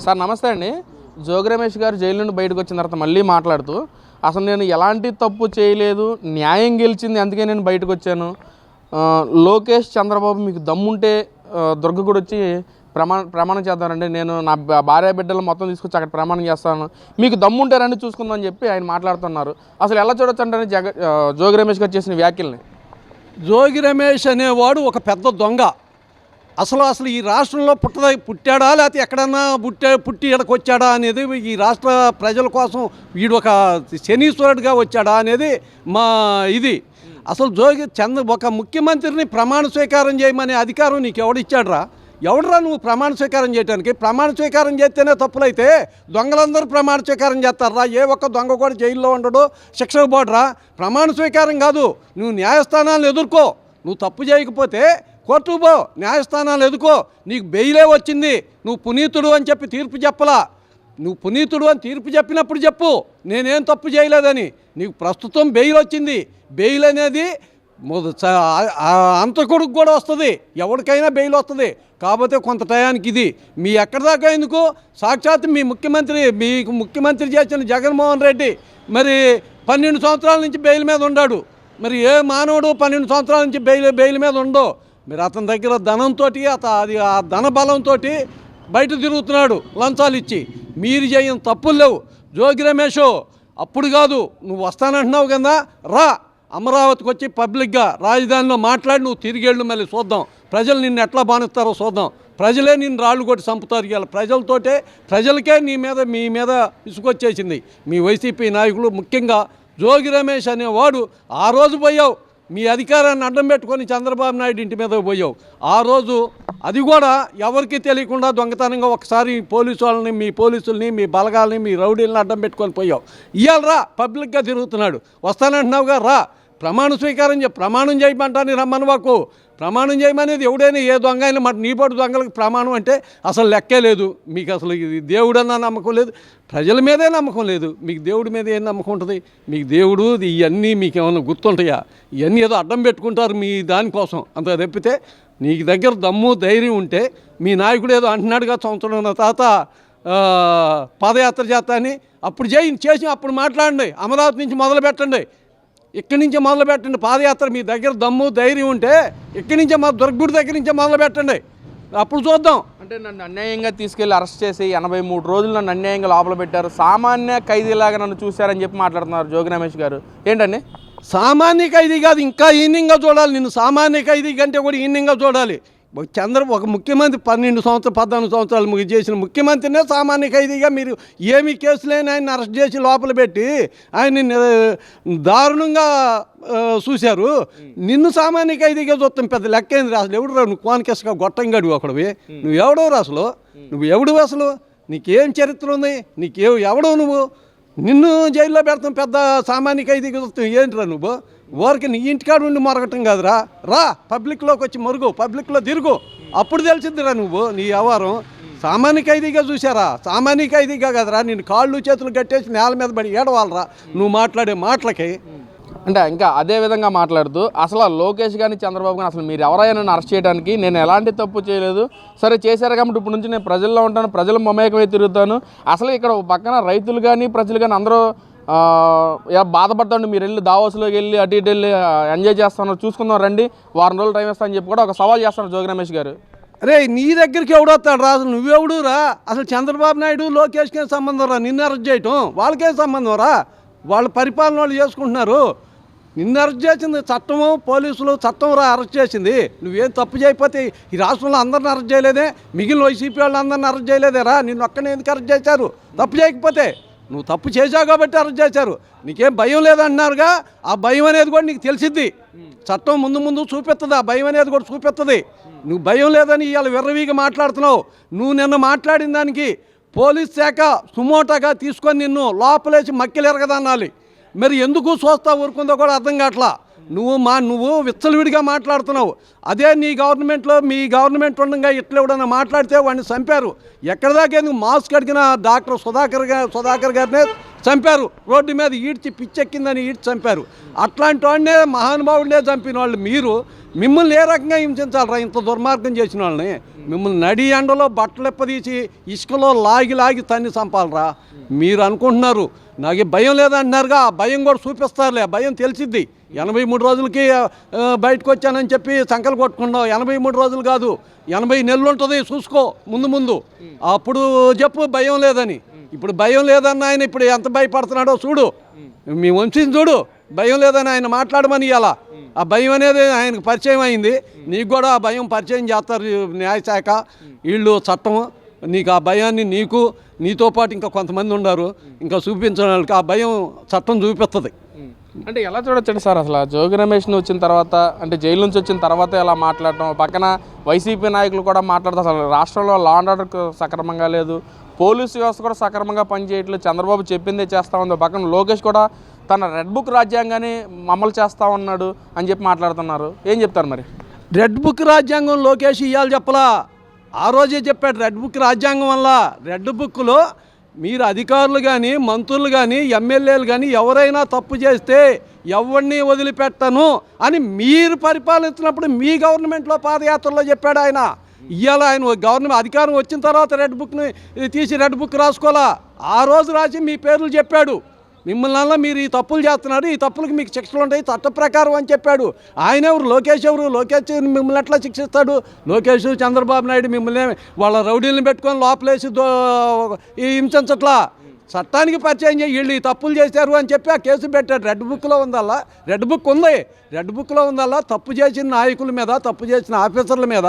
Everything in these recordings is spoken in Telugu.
సార్ నమస్తే అండి. జోగి రమేష్ గారు జైలు నుండి బయటకు వచ్చిన తర్వాత మళ్ళీ మాట్లాడుతూ అసలు నేను ఎలాంటి తప్పు చేయలేదు, న్యాయం గెలిచింది, అందుకే నేను బయటకు వచ్చాను. లోకేష్ చంద్రబాబు మీకు దమ్ముంటే దుర్గ కూడా వచ్చి ప్రమాణం చేద్దామండి, నేను నా భార్య బిడ్డలు మొత్తం తీసుకొచ్చి అక్కడ ప్రమాణం చేస్తాను, మీకు దమ్ముంటే రండి చూసుకుందామని చెప్పి ఆయన మాట్లాడుతున్నారు. అసలు ఎలా చూడొచ్చు అంటే జోగి రమేష్ గారు చేసిన వ్యాఖ్యల్ని? జోగి రమేష్ అనేవాడు ఒక పెద్ద దొంగ. అసలు ఈ రాష్ట్రంలో పుట్టాడా లేకపోతే ఎక్కడన్నా పుట్టి ఇక్కడికి వచ్చాడా అనేది, ఈ రాష్ట్ర ప్రజల కోసం వీడు ఒక శనీశ్వరుడిగా వచ్చాడా అనేది మా ఇది. అసలు ఒక ముఖ్యమంత్రిని ప్రమాణ స్వీకారం చేయమనే అధికారం నీకు ఎవడిచ్చాడురా? ఎవడరా నువ్వు ప్రమాణ స్వీకారం చేయడానికి? ప్రమాణ స్వీకారం చేస్తేనే తప్పులైతే దొంగలందరూ ప్రమాణ స్వీకారం చేస్తారా? ఏ ఒక్క దొంగ కూడా జైల్లో ఉండడు, శిక్షకు పోడరా. ప్రమాణ స్వీకారం కాదు, నువ్వు న్యాయస్థానాలను ఎదుర్కో. నువ్వు తప్పు చేయకపోతే కోర్టుకు పో, న్యాయస్థానాలు ఎదుకో. నీకు బెయిలే వచ్చింది, నువ్వు పునీతుడు అని చెప్పి తీర్పు చెప్పలా. నువ్వు పునీతుడు అని తీర్పు చెప్పినప్పుడు చెప్పు నేనేం తప్పు చేయలేదని. నీకు ప్రస్తుతం బెయిల్ వచ్చింది. బెయిల్ అనేది అంతకుడికి కూడా వస్తుంది, ఎవరికైనా బెయిల్ వస్తుంది. కాకపోతే కొంత టయానికి ఇది మీ ఎక్కడి దాకా ఎందుకు? సాక్షాత్ మీకు ముఖ్యమంత్రి చేసిన జగన్మోహన్ రెడ్డి మరి 12 సంవత్సరాల నుంచి బెయిల్ మీద ఉన్నాడు. మరి ఏ మానవుడు 12 సంవత్సరాల నుంచి బెయిల్ మీద ఉండో? మీరు అతని దగ్గర ధనంతో ఆ ధన బలంతో బయట తిరుగుతున్నాడు లంచాలు ఇచ్చి. మీరు చేయని తప్పులు లేవు. జోగి రమేష్ అప్పుడు కాదు, నువ్వు వస్తానంటున్నావు కదా, రా అమరావతికి వచ్చి పబ్లిక్గా రాజధానిలో మాట్లాడి నువ్వు తిరిగేళ్ళు, మళ్ళీ చూద్దాం ప్రజలు నిన్ను ఎట్లా బానిస్తారో చూద్దాం. ప్రజలే నిన్ను రాళ్ళు కొట్టి చంపుతారు. ఇవాళ ప్రజలకే మీ మీద ఇసుకొచ్చేసింది. మీ వైసీపీ నాయకులు, ముఖ్యంగా జోగి రమేష్ అనేవాడు ఆ రోజు పోయావు, మీ అధికారాన్ని అడ్డం పెట్టుకొని చంద్రబాబు నాయుడు ఇంటి మీద పోయావు. ఆ రోజు అది కూడా ఎవరికి తెలియకుండా దొంగతనంగా ఒకసారి పోలీసు వాళ్ళని, మీ పోలీసుల్ని, మీ బలగాల్ని, మీ రౌడీలను అడ్డం పెట్టుకొని పోయావు. ఇవాళ రా, పబ్లిక్గా తిరుగుతున్నాడు. వస్తానంటున్నావుగా, రా ప్రమాణ స్వీకారం ప్రమాణం చేయమంటాను రమ్మని వాకు. ప్రమాణం చేయమనేది ఎవడైనా ఏ దొంగ అయినా నీ నీపాటు దొంగలకు ప్రమాణం అంటే అసలు లెక్కే లేదు. మీకు అసలు దేవుడన్నా నమ్మకం లేదు, ప్రజల మీదే నమ్మకం లేదు. మీకు దేవుడి మీద ఏం నమ్మకం ఉంటుంది? మీకు దేవుడు ఇవన్నీ మీకు ఏమైనా గుర్తుంటాయా? ఇవన్నీ ఏదో అడ్డం పెట్టుకుంటారు మీ దానికోసం. అంత తప్పితే నీకు దగ్గర దమ్ము ధైర్యం ఉంటే, మీ నాయకుడు ఏదో అంటున్నాడుగా సంవత్సరం తర్వాత పాదయాత్ర చేస్తా అని, అప్పుడు చేసి అప్పుడు మాట్లాడండి. అమరావతి నుంచి మొదలు పెట్టండి, ఇక్కడి నుంచే మొదలు పెట్టండి పాదయాత్ర. మీ దగ్గర దమ్ము ధైర్యం ఉంటే ఇక్కడి నుంచే దుర్గుడి దగ్గర నుంచే మొదలు పెట్టండి, అప్పుడు చూద్దాం. అంటే నన్ను అన్యాయంగా తీసుకెళ్ళి అరెస్ట్ చేసి 83 రోజులు నన్ను అన్యాయంగా లోపల పెట్టారు, సామాన్య ఖైదీలాగా నన్ను చూశారని చెప్పి మాట్లాడుతున్నారు జోగి రమేష్ గారు. ఏంటండి? సామాన్య ఖైదీ కాదు, ఇంకా ఈనింగా చూడాలి. నిన్ను సామాన్య ఖైదీ కంటే కూడా ఈనింగా చూడాలి. ఒక ముఖ్యమంత్రి 14 సంవత్సరాలు చేసిన ముఖ్యమంత్రినే సామాన్య ఖైదీగా మీరు ఏమి కేసులేని ఆయన అరెస్ట్ చేసి లోపల పెట్టి ఆయన్ని దారుణంగా చూశారు. నిన్ను సామాన్య ఖైదీగా చూస్తాం, పెద్ద లెక్కేంది అసలు? ఎవడు రా నువ్వు? కోనకేసుగా గొట్టంగాడు ఒకడివి. నువ్వు ఎవడో అసలు? అసలు నీకేం చరిత్ర ఉంది? ఎవడో నువ్వు? నిన్ను జైల్లో పెడతాం, పెద్ద సామాన్య ఖైదీగా చూస్తాం. ఏంటిరా నువ్వు? ఊరికి నీ ఇంటికాడు ఉండి మొరగటం కాదురా, రా పబ్లిక్లోకి వచ్చి మొరుగు, పబ్లిక్లో తిరుగు, అప్పుడు తెలిసిద్దిరా నువ్వు నీ వ్యవహారం. సామాన్య ఖైదీగా చూసారా? సామాన్య ఖైదీగా కదరా, నేను కాళ్ళు చేతులు కట్టేసి నేల మీద పడి ఏడవాలరా నువ్వు మాట్లాడే మాటలకి. అంటే ఇంకా అదే విధంగా మాట్లాడుతూ అసలు లోకేష్ కానీ చంద్రబాబు కానీ అసలు మీరు ఎవరైనా నన్ను అరెస్ట్ చేయడానికి నేను ఎలాంటి తప్పు చేయలేదు, సరే చేశారు కాబట్టి ఇప్పుడు నుంచి నేను ప్రజల్లో ఉంటాను, ప్రజల మమేకమై తిరుగుతాను. అసలు ఇక్కడ పక్కన రైతులు కానీ ప్రజలు కానీ అందరూ బాధపడతాండి, మీరు వెళ్ళి దావోస్లోకి వెళ్ళి అటు ఇటు వెళ్ళి ఎంజాయ్ చేస్తున్నారు, చూసుకుందాం రండి, వారం రోజులు టైం ఇస్తానని చెప్పి కూడా ఒక సవాల్ చేస్తున్నారు జోగి రమేష్ గారు. అరే నీ దగ్గరికి ఎవడొస్తాడు రా? అసలు నువ్వెవడు రా? అసలు చంద్రబాబు నాయుడు లోకేష్కేం సంబంధం రా? నిన్ను అరెస్ట్ చేయటం వాళ్ళకేం సంబంధం రా? వాళ్ళ పరిపాలన వాళ్ళు చేసుకుంటున్నారు. నిన్ను అరెస్ట్ చేసింది చట్టము, పోలీసులు చట్టం రా అరెస్ట్ చేసింది. నువ్వేం తప్పు చేయకపోతే ఈ రాష్ట్రంలో అందరిని అరెస్ట్ చేయలేదే? మిగిలిన వైసీపీ వాళ్ళు అందరిని అరెస్ట్ చేయలేదే రా? నిన్ను ఒక్కనే ఎందుకు అరెస్ట్ చేశారు? తప్పు చేయకపోతే నువ్వు తప్పు చేశావు కాబట్టి అరెస్ట్ చేశారు. నీకేం భయం లేదంటున్నారుగా, ఆ భయం అనేది కూడా నీకు తెలిసిద్ది. చట్టం ముందు చూపిస్తుంది, ఆ భయం అనేది కూడా చూపిస్తుంది. నువ్వు భయం లేదని ఇవాళ విర్రవీగా మాట్లాడుతున్నావు. నువ్వు నిన్న మాట్లాడిన దానికి పోలీస్ శాఖ సుమోటాగా తీసుకొని నిన్ను లోపలేసి మక్కిలు ఎరగదన్నాలి. మరి ఎందుకు చూస్తా ఊరుకుందో కూడా అర్థం కావట్లా. నువ్వు విచ్చలవిడిగా మాట్లాడుతున్నావు. అదే మీ గవర్నమెంట్ ఉండగా ఇట్లా ఎవడన్నా మాట్లాడితే వాడిని చంపారు. ఎక్కడ దాకా మాస్క్ అడిగిన డాక్టర్ సుధాకర్ గారినే చంపారు, రోడ్డు మీద ఈడ్చి పిచ్చెక్కిందని ఈడ్చి చంపారు. అట్లాంటి వాడినే మహానుభావుడినే చంపిన వాళ్ళు మీరు మిమ్మల్ని ఏ రకంగా హింసించాలరా? ఇంత దుర్మార్గం చేసిన వాళ్ళని మిమ్మల్ని నడి ఎండలో బట్టలెప్పదీసి ఇసుకలో లాగి తన్ని చంపాలరా? మీరు అనుకుంటున్నారు నాకు భయం లేదంటున్నారుగా, ఆ భయం కూడా చూపిస్తారులే, భయం తెలిసిద్ది. 83 రోజులకి బయటకు వచ్చానని చెప్పి సంకలు కొట్టుకున్నావు. 83 రోజులు కాదు, 80 నెలలు ఉంటుంది, చూసుకో ముందు. అప్పుడు చెప్పు భయం లేదని. ఇప్పుడు భయం లేదన్న ఆయన ఇప్పుడు ఎంత భయపడుతున్నాడో చూడు, మీ వంశీని చూడు. భయం లేదని ఆయన మాట్లాడమని ఇలా ఆ భయం అనేది ఆయనకు పరిచయం అయింది. నీకు కూడా ఆ భయం పరిచయం చేస్తారు న్యాయశాఖ, వీళ్ళు చట్టం. నీకు ఆ భయాన్ని నీతో పాటు ఇంకా కొంతమంది ఉన్నారు, ఇంకా చూపించడానికి ఆ భయం చట్టం చూపిస్తుంది. అంటే ఎలా చూడొచ్చండి సార్ అసలు జోగి రమేష్ని వచ్చిన తర్వాత, అంటే జైలు నుంచి వచ్చిన తర్వాత ఎలా మాట్లాడటం, పక్కన వైసీపీ నాయకులు కూడా మాట్లాడతారు. అసలు రాష్ట్రంలో లా అండ్ ఆర్డర్ సక్రమంగా లేదు, పోలీసు వ్యవస్థ కూడా సక్రమంగా పనిచేయట్లేదు, చంద్రబాబు చెప్పిందే చేస్తా ఉంది. పక్కన లోకేష్ కూడా తన రెడ్ బుక్ రాజ్యాంగాన్ని అమలు చేస్తా ఉన్నాడు అని చెప్పి మాట్లాడుతున్నారు. ఏం చెప్తారు మరి? రెడ్ బుక్ రాజ్యాంగం లోకేష్ ఇవ్వాలి చెప్పలా, ఆ రోజే చెప్పాడు. రెడ్ బుక్ రాజ్యాంగం వల్ల రెడ్ బుక్లో మీరు అధికారులు కానీ మంత్రులు కానీ ఎమ్మెల్యేలు కానీ ఎవరైనా తప్పు చేస్తే ఎవరిని వదిలిపెట్టను అని మీరు పరిపాలించినప్పుడు మీ గవర్నమెంట్లో పాదయాత్రలో చెప్పాడు ఆయన. ఇవాళ ఆయన గవర్నమెంట్ అధికారం వచ్చిన తర్వాత రెడ్ బుక్ని తీసి రెడ్ బుక్ రాసుకోవాలా, ఆ రోజు రాసి మీ పేర్లు చెప్పాడు. మిమ్మల్ని మీరు ఈ తప్పులు చేస్తున్నారు, ఈ తప్పులకు మీకు శిక్షలు ఉంటాయి చట్ట ప్రకారం అని చెప్పాడు. ఆయన ఎవరు? లోకేష్ ఎవరు? లోకేష్ మిమ్మల్ని ఎట్లా శిక్షిస్తాడు? లోకేష్ చంద్రబాబు నాయుడు మిమ్మల్ని వాళ్ళ రౌడీలను పెట్టుకొని లోపలేసి హింసించట్లా, చట్టానికి పరిచయం చేయి. వీళ్ళు ఈ తప్పులు చేశారు అని చెప్పి ఆ కేసు పెట్టాడు. రెడ్ బుక్లో ఉందల్లా, రెడ్ బుక్ ఉంది, రెడ్ బుక్లో ఉందల్లా. తప్పు చేసిన నాయకుల మీద, తప్పు చేసిన ఆఫీసర్ల మీద,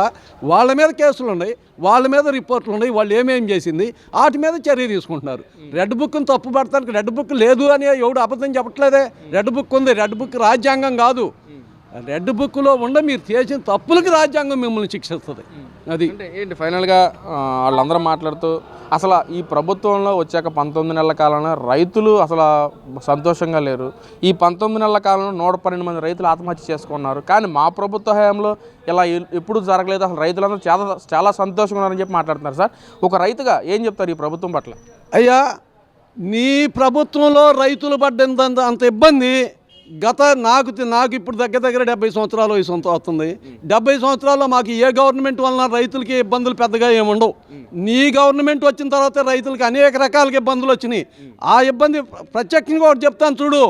వాళ్ళ మీద కేసులు ఉన్నాయి, వాళ్ళ మీద రిపోర్ట్లు ఉన్నాయి, వాళ్ళు ఏమేం చేసింది వాటి మీద చర్య తీసుకుంటున్నారు. రెడ్ బుక్ని తప్పు పడతానికి రెడ్ బుక్ లేదు అని ఎవడు అబద్ధం చెప్పట్లేదే. రెడ్ బుక్ ఉంది, రెడ్ బుక్ రాజ్యాంగం కాదు. రెడ్ బుక్లో ఉండ మీరు చేసిన తప్పులకి రాజ్యాంగం మిమ్మల్ని శిక్షిస్తుంది. అది అంటే ఏంటి ఫైనల్గా వాళ్ళందరూ మాట్లాడుతూ అసలు ఈ ప్రభుత్వంలో వచ్చాక 19 నెలల కాలంలో రైతులు అసలు సంతోషంగా లేరు. ఈ 19 నెలల కాలంలో 112 మంది రైతులు ఆత్మహత్య చేసుకున్నారు. కానీ మా ప్రభుత్వ హయాంలో ఇలా ఎప్పుడు జరగలేదు, అసలు రైతులందరూ చాలా సంతోషంగా ఉన్నారని చెప్పి మాట్లాడుతున్నారు. సార్ ఒక రైతుగా ఏం చెప్తారు ఈ ప్రభుత్వం పట్ల? అయ్యా, నీ ప్రభుత్వంలో రైతులు పడ్డంత అంత ఇబ్బంది నాకు ఇప్పుడు దగ్గర 70 సంవత్సరాలు వయసు అవుతుంది. 70 సంవత్సరాల్లో మాకు ఏ గవర్నమెంట్ వలన రైతులకి ఇబ్బందులు పెద్దగా ఏముండవు. నీ గవర్నమెంట్ వచ్చిన తర్వాత రైతులకి అనేక రకాలుగా ఇబ్బందులు వచ్చినాయి. ఆ ఇబ్బంది ప్రత్యేకంగా ఒకటి చెప్తాను చూడు,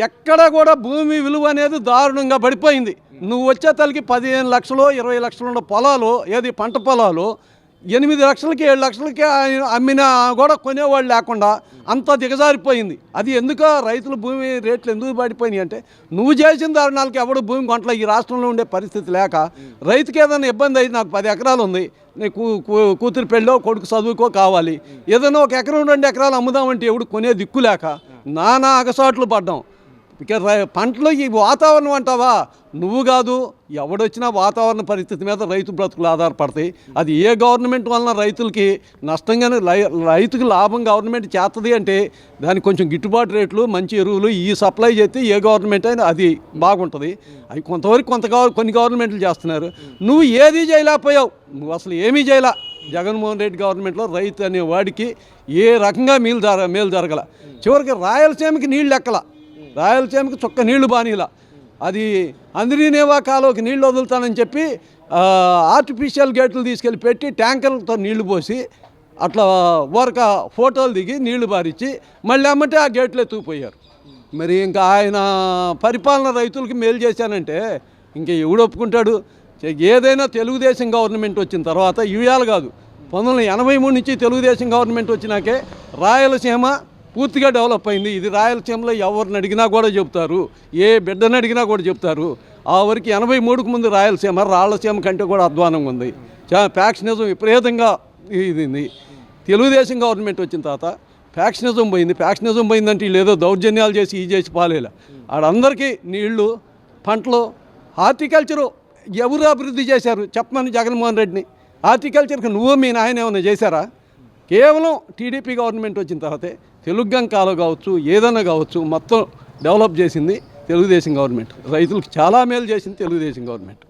ఎక్కడ కూడా భూమి విలువ అనేది దారుణంగా పడిపోయింది. నువ్వు వచ్చే తలకి 15 లక్షలు 20 లక్షలు ఉన్న పొలాలు, ఏది పంట పొలాలు 8 లక్షలకి 7 లక్షలకి అమ్మినా కూడా కొనేవాళ్ళు లేకుండా అంత దిగజారిపోయింది. అది ఎందుకో రైతుల భూమి రేట్లు ఎందుకు పడిపోయినాయి అంటే నువ్వు చేసిన దారుణాలకి ఎవడు భూమి కొంటలే. ఈ రాష్ట్రంలో ఉండే పరిస్థితి లేక రైతుకి ఏదైనా ఇబ్బంది అయితే, నాకు 10 ఎకరాలు ఉంది, నీకు కూతురు పెళ్ళో కొడుకు చదువుకో కావాలి, ఏదైనా 1 ఎకరం 2 ఎకరాలు అమ్ముదామంటే ఎవడు కొనే దిక్కు లేక నానా అగసాట్లు పడ్డాం. ఇక పంటలో ఈ వాతావరణం అంటావా, నువ్వు కాదు ఎవడొచ్చినా వాతావరణ పరిస్థితి మీద రైతు బ్రతుకులు ఆధారపడతాయి. అది ఏ గవర్నమెంట్ వలన రైతులకి నష్టంగానే, రైతుకి లాభం గవర్నమెంట్ చేస్తుంది అంటే దానికి కొంచెం గిట్టుబాటు రేట్లు, మంచి ఎరువులు ఈ సప్లై చేస్తే ఏ గవర్నమెంట్ అయినా అది బాగుంటుంది. అవి కొంతవరకు కొన్ని గవర్నమెంట్లు చేస్తున్నారు. నువ్వు ఏది చేయలేకపోయావు, నువ్వు అసలు ఏమీ చేయలే. జగన్మోహన్ రెడ్డి గవర్నమెంట్లో రైతు అనే వాడికి ఏ రకంగా మేలు జరగల. చివరికి రాయలసీమకి నీళ్ళు ఎక్కల, రాయలసీమకి చుక్క నీళ్లు బానీలా. అది అందరినేవా కాలువకి నీళ్లు వదులుతానని చెప్పి ఆర్టిఫిషియల్ గేట్లు తీసుకెళ్ళి పెట్టి ట్యాంకర్లతో నీళ్లు పోసి అట్లా ఊరక ఫోటోలు దిగి నీళ్లు బారిచ్చి మళ్ళీ అమ్మంటే ఆ గేట్లు ఎత్తుకుపోయారు. మరి ఇంకా ఆయన పరిపాలన రైతులకి మేలు చేశానంటే ఇంకా ఎవడు ఒప్పుకుంటాడు? ఏదైనా తెలుగుదేశం గవర్నమెంట్ వచ్చిన తర్వాత ఇవాళ కాదు, 1983 నుంచి తెలుగుదేశం గవర్నమెంట్ వచ్చినాకే రాయలసీమ పూర్తిగా డెవలప్ అయింది. ఇది రాయలసీమలో ఎవరిని అడిగినా కూడా చెప్తారు, ఏ బిడ్డని అడిగినా కూడా చెప్తారు. ఆ వరకు 83కు ముందు రాయలసీమ కంటే కూడా అధ్వానంగా ఉంది. ఫ్యాక్షనిజం విపరీతంగా ఇది. తెలుగుదేశం గవర్నమెంట్ వచ్చిన తర్వాత ఫ్యాక్షనిజం పోయింది. ఫ్యాక్షనిజం పోయిందంటే వీళ్ళు ఏదో దౌర్జన్యాలు చేసి ఈ చేసి పాలేలా. ఆడందరికీ నీళ్లు, పంటలు, హార్టికల్చరు ఎవరు అభివృద్ధి చేశారు చెప్పమని జగన్మోహన్ రెడ్డిని. హార్టికల్చర్కి నువ్వు మీ నాయన ఏమైనా చేశారా? కేవలం టీడీపీ గవర్నమెంట్ వచ్చిన తర్వాతే తెలుగు కాలం కావచ్చు, ఏదైనా కావచ్చు, మొత్తం డెవలప్ చేసింది తెలుగుదేశం గవర్నమెంట్. రైతులకు చాలా మేలు చేసింది తెలుగుదేశం గవర్నమెంట్.